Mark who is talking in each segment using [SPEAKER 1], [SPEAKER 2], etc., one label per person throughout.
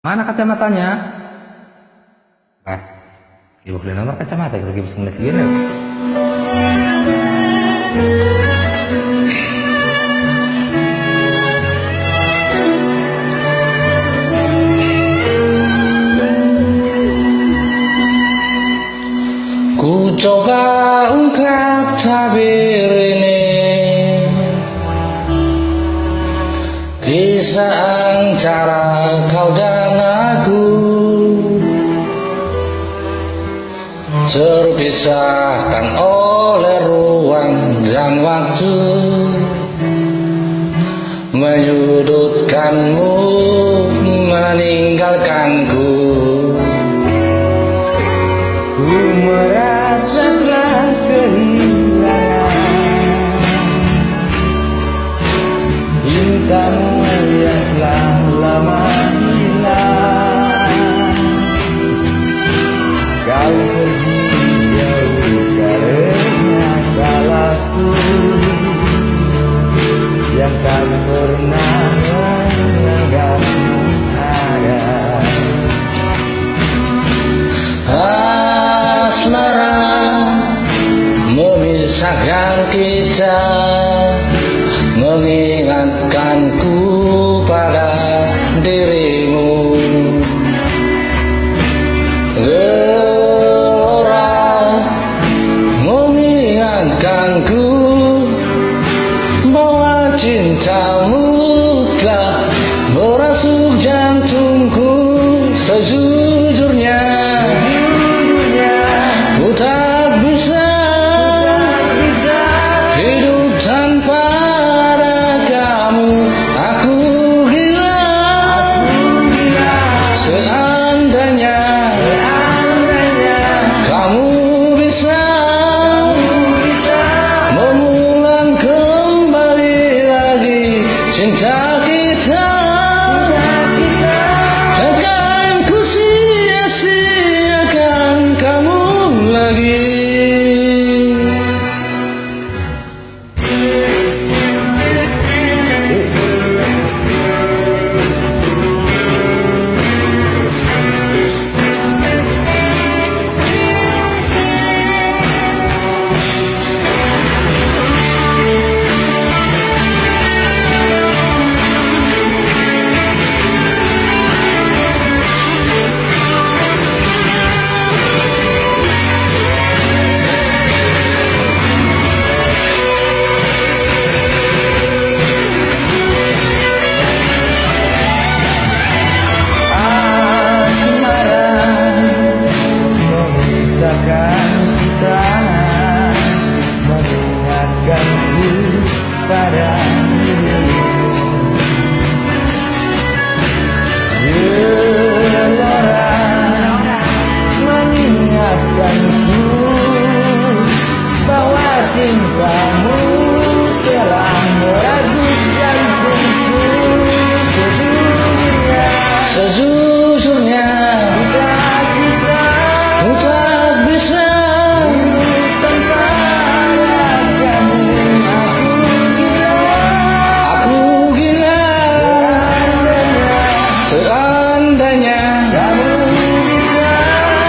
[SPEAKER 1] Mana kacamatanya? Ibu beli nomor kacamata kita lagi pesan gini. Ku coba ungkap tabir ini, kisah antara kau dan aku, terpisahkan oleh ruang dan waktu, menyudutkanmu, meninggalkanku. Ku merasakan kehilangan cintamu yang telah lama hilang. Kau pergi jauh karena salahku yang tak pernah menganggapmu ada. Asmara memisahkan kita, mengingatkanku pada dirimu. Gelora mengingatkanku bahwa cintamu telah merasuk jantungku. Sejujurnya ku tak bisa hidup tanpa ada kamu. Aku gila seandainya kamu bisa mengulang kembali lagi cinta kita. Takkan ku sia-siakan kamu lagi. Mengingatkanku pada dirimu. Gelora mengingatkanku bahwa cintamu telah merasuk jantungku. Sejujurnya ku tak bisa seandainya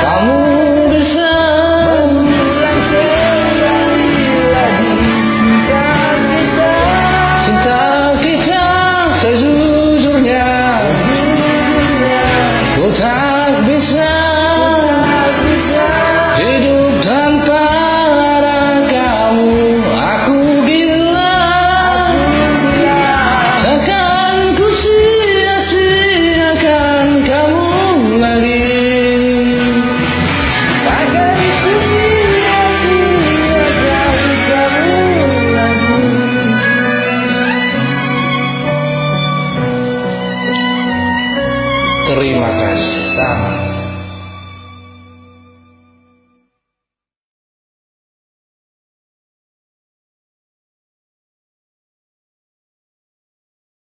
[SPEAKER 1] kamu bisa cinta kita. Sejujurnya ku tak bisa hidup tanpa ada kamu. Aku gila, takkan ku sia-siakan kamu lagi. Takkan ku sia-siakan kamu lagi. Terima kasih.